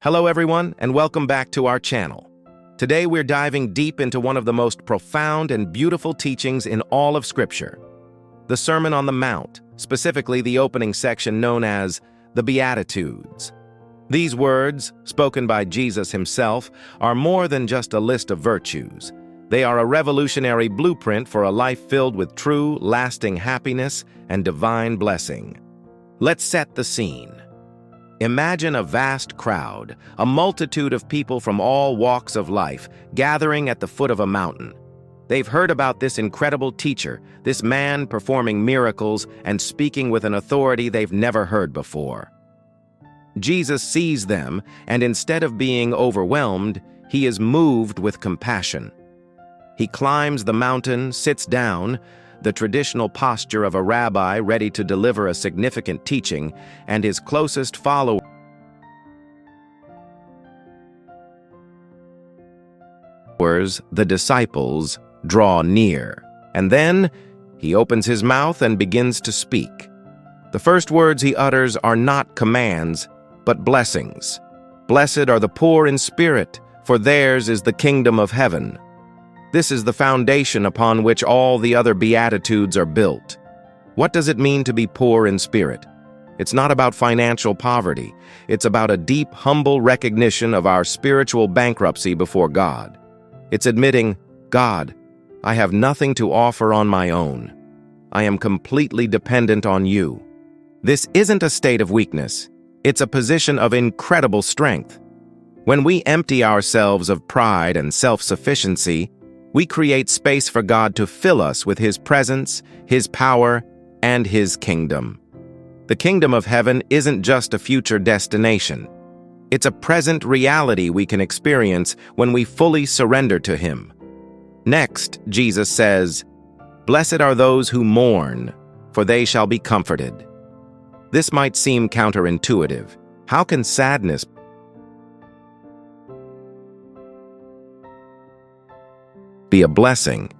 Hello everyone, and welcome back to our channel. Today we're diving deep into one of the most profound and beautiful teachings in all of Scripture. The Sermon on the Mount, specifically the opening section known as the Beatitudes. These words, spoken by Jesus himself, are more than just a list of virtues. They are a revolutionary blueprint for a life filled with true, lasting happiness and divine blessing. Let's set the scene. Imagine a vast crowd, a multitude of people from all walks of life, gathering at the foot of a mountain. They've heard about this incredible teacher, this man performing miracles and speaking with an authority they've never heard before. Jesus sees them, and instead of being overwhelmed, he is moved with compassion. He climbs the mountain, sits down, the traditional posture of a rabbi ready to deliver a significant teaching, and his closest followers, the disciples, draw near. And then he opens his mouth and begins to speak. The first words he utters are not commands, but blessings. Blessed are the poor in spirit, for theirs is the kingdom of heaven. This is the foundation upon which all the other Beatitudes are built. What does it mean to be poor in spirit? It's not about financial poverty. It's about a deep, humble recognition of our spiritual bankruptcy before God. It's admitting, God, I have nothing to offer on my own. I am completely dependent on you. This isn't a state of weakness. It's a position of incredible strength. When we empty ourselves of pride and self-sufficiency, we create space for God to fill us with His presence, His power, and His kingdom. The kingdom of heaven isn't just a future destination. It's a present reality we can experience when we fully surrender to Him. Next, Jesus says, "Blessed are those who mourn, for they shall be comforted." This might seem counterintuitive. How can sadness be a blessing?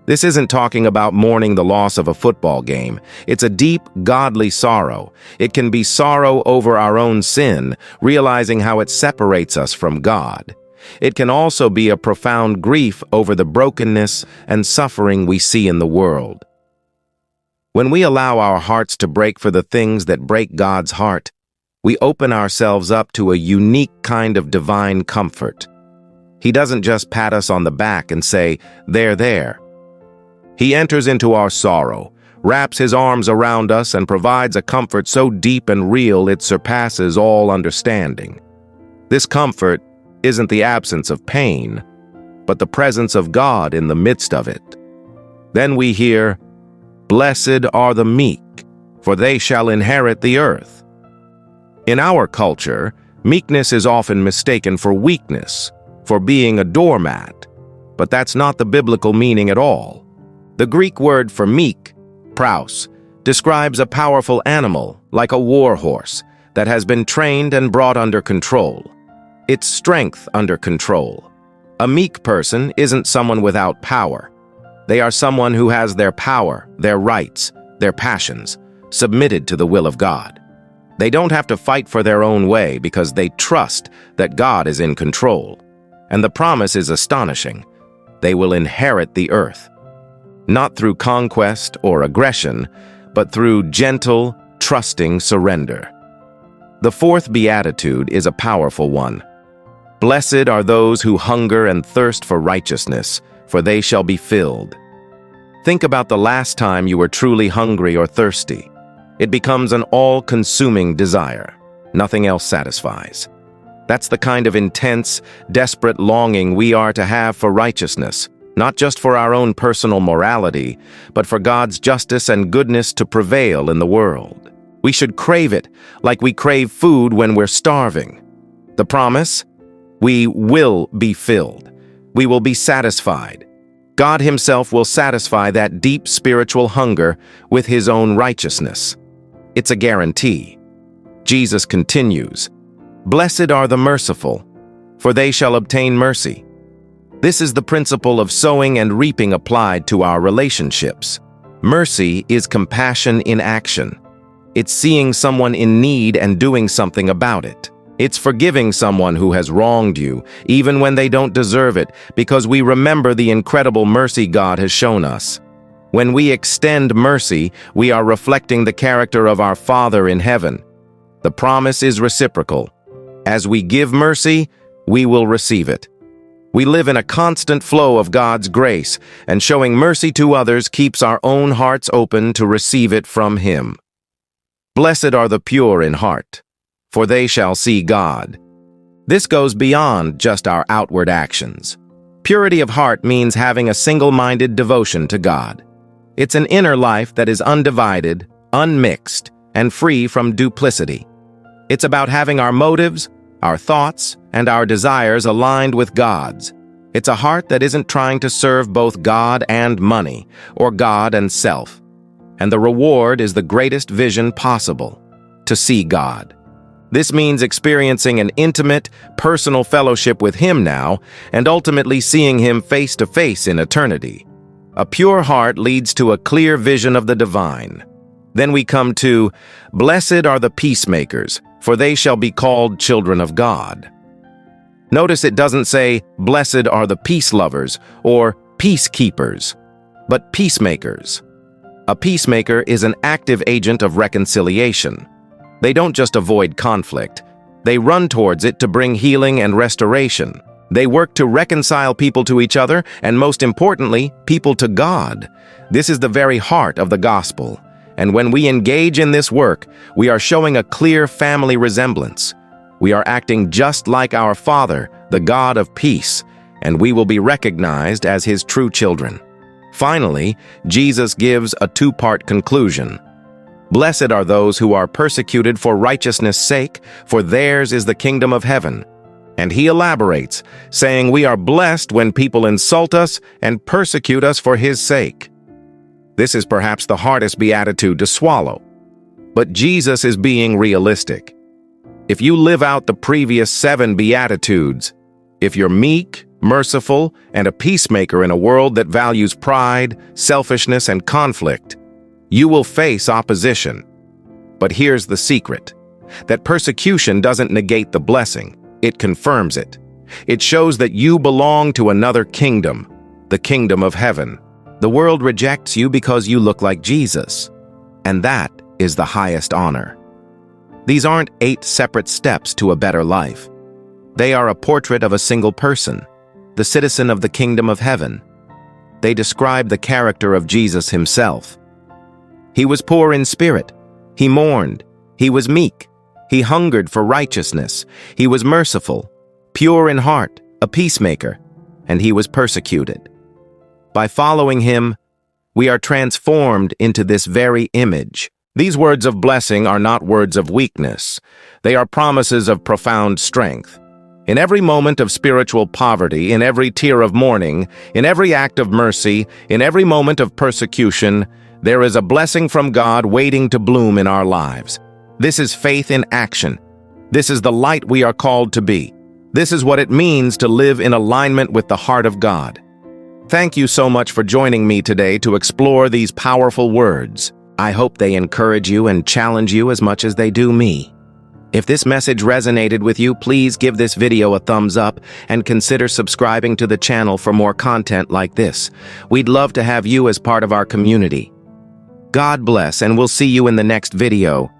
This isn't talking about mourning the loss of a football game. It's a deep, godly sorrow. It can be sorrow over our own sin, realizing how it separates us from God. It can also be a profound grief over the brokenness and suffering we see in the world. When we allow our hearts to break for the things that break God's heart, we open ourselves up to a unique kind of divine comfort. He doesn't just pat us on the back and say, there. He enters into our sorrow, wraps his arms around us, and provides a comfort so deep and real it surpasses all understanding. This comfort isn't the absence of pain, but the presence of God in the midst of it. Then we hear, "Blessed are the meek, for they shall inherit the earth." In our culture, meekness is often mistaken for weakness, for being a doormat, but that's not the biblical meaning at all. The Greek word for meek, praus, describes a powerful animal, like a war horse, that has been trained and brought under control. It's strength under control. A meek person isn't someone without power. They are someone who has their power, their rights, their passions, submitted to the will of God. They don't have to fight for their own way because they trust that God is in control. And the promise is astonishing. They will inherit the earth. Not through conquest or aggression, but through gentle, trusting surrender. The fourth beatitude is a powerful one. Blessed are those who hunger and thirst for righteousness, for they shall be filled. Think about the last time you were truly hungry or thirsty. It becomes an all-consuming desire. Nothing else satisfies. That's the kind of intense, desperate longing we are to have for righteousness, not just for our own personal morality, but for God's justice and goodness to prevail in the world. We should crave it like we crave food when we're starving. The promise? We will be filled. We will be satisfied. God Himself will satisfy that deep spiritual hunger with His own righteousness. It's a guarantee. Jesus continues, "Blessed are the merciful, for they shall obtain mercy." This is the principle of sowing and reaping applied to our relationships. Mercy is compassion in action. It's seeing someone in need and doing something about it. It's forgiving someone who has wronged you, even when they don't deserve it, because we remember the incredible mercy God has shown us. When we extend mercy, we are reflecting the character of our Father in heaven. The promise is reciprocal. As we give mercy, we will receive it. We live in a constant flow of God's grace, and showing mercy to others keeps our own hearts open to receive it from Him. Blessed are the pure in heart, for they shall see God. This goes beyond just our outward actions. Purity of heart means having a single-minded devotion to God. It's an inner life that is undivided, unmixed, and free from duplicity. It's about having our motives, our thoughts, and our desires aligned with God's. It's a heart that isn't trying to serve both God and money, or God and self. And the reward is the greatest vision possible: to see God. This means experiencing an intimate, personal fellowship with Him now, and ultimately seeing Him face to face in eternity. A pure heart leads to a clear vision of the divine. Then we come to, "Blessed are the peacemakers, for they shall be called children of God." Notice it doesn't say, "Blessed are the peace lovers," or "peacekeepers," but peacemakers. A peacemaker is an active agent of reconciliation. They don't just avoid conflict. They run towards it to bring healing and restoration. They work to reconcile people to each other, and most importantly, people to God. This is the very heart of the gospel. And when we engage in this work, we are showing a clear family resemblance. We are acting just like our Father, the God of peace, and we will be recognized as His true children. Finally, Jesus gives a two-part conclusion. Blessed are those who are persecuted for righteousness' sake, for theirs is the kingdom of heaven. And He elaborates, saying we are blessed when people insult us and persecute us for His sake. This is perhaps the hardest beatitude to swallow. But Jesus is being realistic. If you live out the previous 7 beatitudes, if you're meek, merciful, and a peacemaker in a world that values pride, selfishness, and conflict, you will face opposition. But here's the secret: that persecution doesn't negate the blessing, it confirms it. It shows that you belong to another kingdom, the kingdom of heaven. The world rejects you because you look like Jesus, and that is the highest honor. These aren't 8 separate steps to a better life. They are a portrait of a single person, the citizen of the kingdom of heaven. They describe the character of Jesus Himself. He was poor in spirit. He mourned. He was meek. He hungered for righteousness. He was merciful, pure in heart, a peacemaker, and He was persecuted. By following Him, we are transformed into this very image. These words of blessing are not words of weakness. They are promises of profound strength. In every moment of spiritual poverty, in every tear of mourning, in every act of mercy, in every moment of persecution, there is a blessing from God waiting to bloom in our lives. This is faith in action. This is the light we are called to be. This is what it means to live in alignment with the heart of God. Thank you so much for joining me today to explore these powerful words. I hope they encourage you and challenge you as much as they do me. If this message resonated with you, please give this video a thumbs up and consider subscribing to the channel for more content like this. We'd love to have you as part of our community. God bless, and we'll see you in the next video.